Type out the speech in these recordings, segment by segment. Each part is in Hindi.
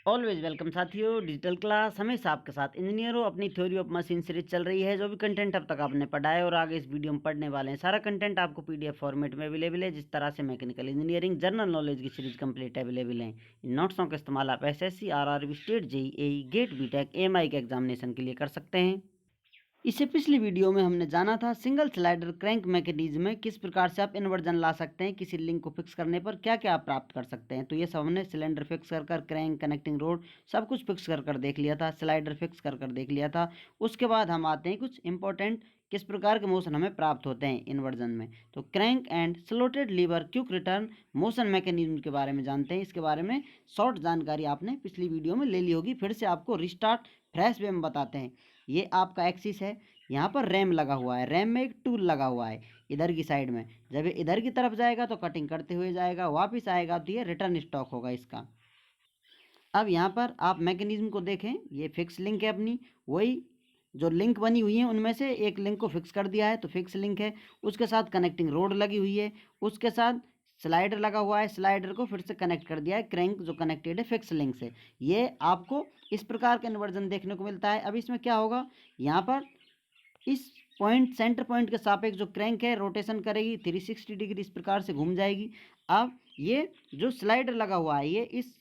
ऑलवेज वेलकम साथियों, डिजिटल क्लास हमेशा आपके साथ। इंजीनियरों, अपनी थ्योरी ऑफ मशीन सीरीज चल रही है। जो भी कंटेंट अब तक आपने पढ़ा है और आगे इस वीडियो में पढ़ने वाले हैं, सारा कंटेंट आपको पीडीएफ फॉर्मेट में अवेलेबल है। जिस तरह से मैकेनिकल इंजीनियरिंग जनरल नॉलेज की सीरीज कंप्लीट अवेलेबल है। इन नोट्सों का इस्तेमाल आप SSC, RRB, state, JEE, GATE, BTech, AMI के एग्जामिनेशन के लिए कर सकते हैं। इससे पिछली वीडियो में हमने जाना था सिंगल स्लाइडर क्रैंक मैकेनिज्म में किस प्रकार से आप इन्वर्जन ला सकते हैं, किसी लिंक को फिक्स करने पर क्या क्या आप प्राप्त कर सकते हैं। तो ये सब हमने सिलेंडर फिक्स कर क्रैंक, कनेक्टिंग रोड, सब कुछ फिक्स कर देख लिया था, स्लाइडर फिक्स कर देख लिया था। उसके बाद हम आते हैं कुछ इंपॉर्टेंट किस प्रकार के मोशन हमें प्राप्त होते हैं इन्वर्जन में। तो crank and slotted lever quick return motion mechanism के बारे में जानते हैं। इसके बारे में शॉर्ट जानकारी आपने पिछली वीडियो में ले ली होगी, फिर से आपको रिस्टार्ट फ्रेश वे में बताते हैं। ये आपका एक्सिस है, यहाँ पर रैम लगा हुआ है, रैम में एक टूल लगा हुआ है इधर की साइड में। जब ये इधर की तरफ जाएगा तो कटिंग करते हुए जाएगा, वापस आएगा तो ये रिटर्न स्टॉक होगा इसका। अब यहाँ पर आप मैकेनिज्म को देखें, ये फिक्स लिंक है अपनी, वही जो लिंक बनी हुई है उनमें से एक लिंक को फिक्स कर दिया है तो फिक्स लिंक है। उसके साथ कनेक्टिंग रोड लगी हुई है, उसके साथ स्लाइडर लगा हुआ है, स्लाइडर को फिर से कनेक्ट कर दिया है क्रैंक जो कनेक्टेड है फिक्स लिंक से। ये आपको इस प्रकार का इन्वर्जन देखने को मिलता है। अब इसमें क्या होगा, यहाँ पर इस पॉइंट सेंटर पॉइंट के सापेक्ष जो क्रैंक है रोटेशन करेगी 360 डिग्री, इस प्रकार से घूम जाएगी। अब ये जो स्लाइडर लगा हुआ है ये इस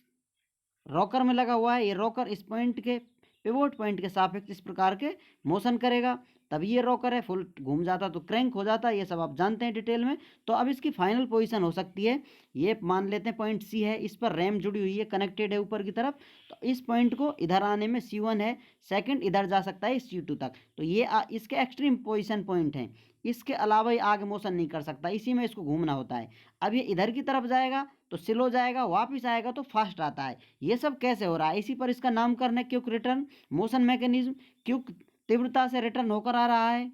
रॉकर में लगा हुआ है, ये रॉकर इस पॉइंट के पिवोट पॉइंट के सापेक्ष इस प्रकार के मोशन करेगा, तब ये रॉकर है फुल घूम जाता तो क्रैंक हो जाता है। ये सब आप जानते हैं डिटेल में। तो अब इसकी फाइनल पोजीशन हो सकती है, ये मान लेते हैं पॉइंट सी है, इस पर रैम जुड़ी हुई है, कनेक्टेड है ऊपर की तरफ। तो इस पॉइंट को इधर आने में C1 है, सेकंड इधर जा सकता है C2 तक। तो ये इसके एक्सट्रीम पोजीशन पॉइंट हैं, इसके अलावा ये आगे मोशन नहीं कर सकता, इसी में इसको घूमना होता है। अब ये इधर की तरफ जाएगा तो स्लो जाएगा, वापिस आएगा तो फास्ट आता है। ये सब कैसे हो रहा है, इसी पर इसका नामकरण है quick return motion mechanism. Quick तीव्रता से रिटर्न होकर आ रहा है।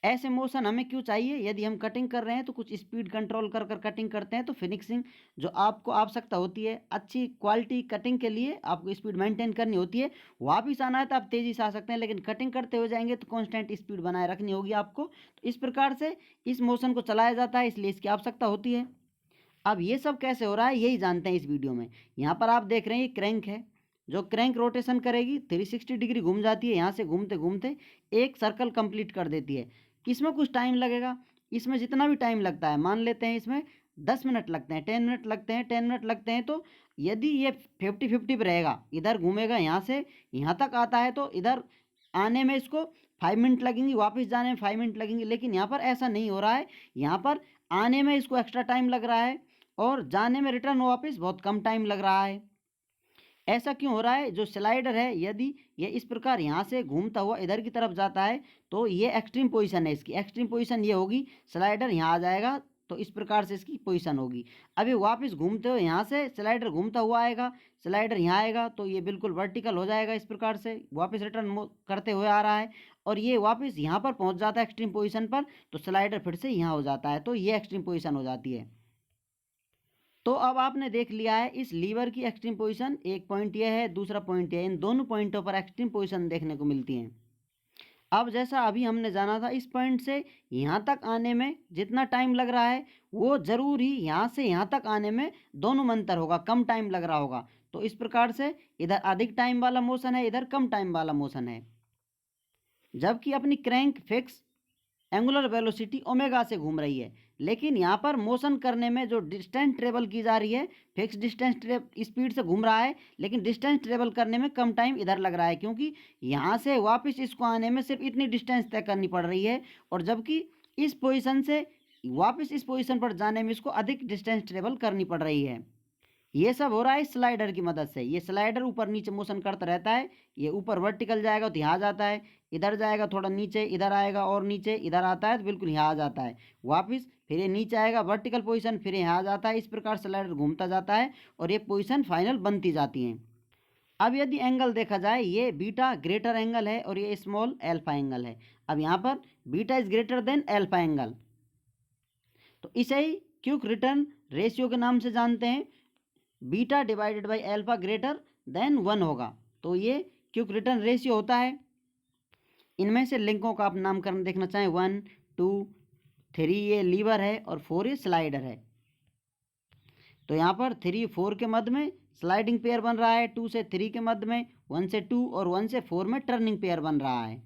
ऐसे मोशन हमें क्यों चाहिए, यदि हम कटिंग कर रहे हैं तो कुछ स्पीड कंट्रोल कर कटिंग करते हैं तो फिनिशिंग जो आपको आवश्यकता होती है अच्छी क्वालिटी कटिंग के लिए आपको स्पीड मेंटेन करनी होती है। वापिस आना है तो आप तेज़ी से आ सकते हैं, लेकिन कटिंग करते हुए जाएंगे तो कांस्टेंट स्पीड बनाए रखनी होगी आपको। तो इस प्रकार से इस मोशन को चलाया जाता है, इसलिए इसकी आवश्यकता होती है। अब ये सब कैसे हो रहा है यही जानते हैं इस वीडियो में। यहाँ पर आप देख रहे हैं ये क्रैंक है, जो क्रैंक रोटेशन करेगी 360 डिग्री घूम जाती है, यहाँ से घूमते घूमते एक सर्कल कंप्लीट कर देती है। इसमें कुछ टाइम लगेगा, इसमें जितना भी टाइम लगता है, मान लेते हैं इसमें 10 मिनट लगते हैं, 10 मिनट लगते हैं, 10 मिनट लगते हैं। तो यदि ये 50-50 पर रहेगा, इधर घूमेगा यहाँ से यहाँ तक आता है तो इधर आने में इसको 5 मिनट लगेंगी, वापस जाने में 5 मिनट लगेंगे। लेकिन यहाँ पर ऐसा नहीं हो रहा है, यहाँ पर आने में इसको एक्स्ट्रा टाइम लग रहा है और जाने में रिटर्न वापस बहुत कम टाइम लग रहा है। ऐसा क्यों हो रहा है, जो स्लाइडर है यदि ये इस प्रकार यहाँ से घूमता हुआ इधर की तरफ जाता है तो ये एक्सट्रीम पोजीशन है, इसकी एक्सट्रीम पोजीशन ये होगी, स्लाइडर यहाँ आ जाएगा तो इस प्रकार से इसकी पोजीशन होगी। अभी वापस घूमते हुए यहाँ से स्लाइडर घूमता हुआ आएगा, स्लाइडर यहाँ आएगा तो ये बिल्कुल वर्टिकल हो जाएगा, इस प्रकार से वापस रिटर्न करते हुए आ रहा है। और ये वापस यहाँ पर पहुँच जाता है एक्सट्रीम पोजीशन पर, तो स्लाइडर फिर से यहाँ हो जाता है, तो ये एक्सट्रीम पोजीशन हो जाती है। तो अब आपने देख लिया है इस लीवर की एक्सट्रीम पोजीशन, एक पॉइंट ये है, दूसरा पॉइंट ये है, इन दोनों पॉइंटों पर एक्सट्रीम पोजीशन देखने को मिलती है। अब जैसा अभी हमने जाना था, इस पॉइंट से यहाँ तक आने में जितना टाइम लग रहा है वो जरूर ही यहाँ से यहाँ तक आने में दोनों में अंतर होगा, कम टाइम लग रहा होगा। तो इस प्रकार से इधर अधिक टाइम वाला मोशन है, इधर कम टाइम वाला मोशन है। जबकि अपनी crank fix angular velocity omega से घूम रही है, लेकिन यहाँ पर मोशन करने में जो डिस्टेंस ट्रेवल की जा रही है फिक्स डिस्टेंस स्पीड से घूम रहा है, लेकिन डिस्टेंस ट्रेवल करने में कम टाइम इधर लग रहा है, क्योंकि यहाँ से वापस इसको आने में सिर्फ इतनी डिस्टेंस तय करनी पड़ रही है, और जबकि इस पोजीशन से वापस इस पोजीशन पर जाने में इसको अधिक डिस्टेंस ट्रेवल करनी पड़ रही है। ये सब हो रहा है स्लाइडर की मदद से। ये स्लाइडर ऊपर नीचे मोशन करता रहता है, ये ऊपर वर्टिकल जाएगा तो यहाँ जाता है, इधर जाएगा थोड़ा नीचे, इधर आएगा और नीचे, इधर आता है तो बिल्कुल यहाँ आ जाता है, वापस फिर ये नीचे आएगा वर्टिकल पोजीशन, फिर यहाँ आ जाता है। इस प्रकार स्लाइडर घूमता जाता है और ये पोजीशन फाइनल बनती जाती है। अब यदि एंगल देखा जाए, ये बीटा ग्रेटर एंगल है और ये स्मॉल एल्फा एंगल है। अब यहाँ पर beta is greater than alpha angle, तो इसे ही क्विक रिटर्न रेशियो के नाम से जानते हैं। Beta divided by alpha greater than 1 होगा, तो ये क्विक रिटर्न रेशियो होता है। इनमें से लिंकों का आप नामकरण देखना चाहें, 1 2 3 ये लीवर है और 4 ये स्लाइडर है। तो यहाँ पर 3 4 के मध्य में स्लाइडिंग पेयर बन रहा है 2 से 3 के मध्य में, 1 से 2 और 1 से 4 में टर्निंग पेयर बन रहा है।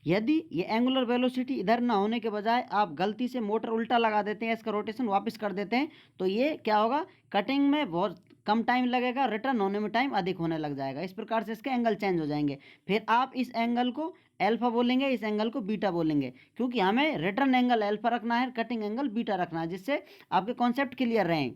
यदि ये एंगुलर वेलोसिटी इधर ना होने के बजाय आप गलती से मोटर उल्टा लगा देते हैं, इसका रोटेशन वापस कर देते हैं, तो ये क्या होगा, कटिंग में बहुत कम टाइम लगेगा, रिटर्न होने में टाइम अधिक होने लग जाएगा। इस प्रकार से इसके एंगल चेंज हो जाएंगे। फिर आप इस एंगल को अल्फा बोलेंगे, इस एंगल को बीटा बोलेंगे, क्योंकि हमें रिटर्न एंगल अल्फा रखना है, कटिंग एंगल बीटा रखना है, जिससे आपके कॉन्सेप्ट क्लियर रहें।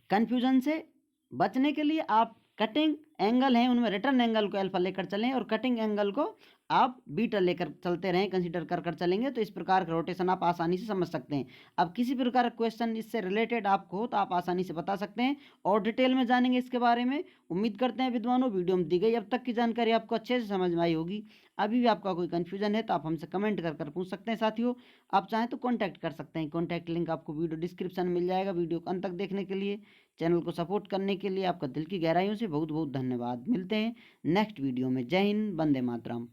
कन्फ्यूजन से बचने के लिए आप कटिंग एंगल हैं उनमें रिटर्न एंगल को अल्फा लेकर चलें और कटिंग एंगल को आप बीटा लेकर चलते रहें, कंसीडर कर चलेंगे, तो इस प्रकार का रोटेशन आप आसानी से समझ सकते हैं। अब किसी प्रकार का क्वेश्चन इससे रिलेटेड आपको हो तो आप आसानी से बता सकते हैं और डिटेल में जानेंगे इसके बारे में। उम्मीद करते हैं विद्वानों वीडियो में दी गई अब तक की जानकारी आपको अच्छे से समझ में आई होगी। अभी भी आपका कोई कन्फ्यूजन है तो आप हमसे कमेंट कर पूछ सकते हैं। साथियों, आप चाहें तो कॉन्टैक्ट कर सकते हैं, कॉन्टैक्ट लिंक आपको वीडियो डिस्क्रिप्शन में मिल जाएगा। वीडियो को अंत तक देखने के लिए, चैनल को सपोर्ट करने के लिए आपका दिल की गहराइयों से बहुत बहुत धन्यवाद। मिलते हैं नेक्स्ट वीडियो में। जय हिंद, वंदे मातरम।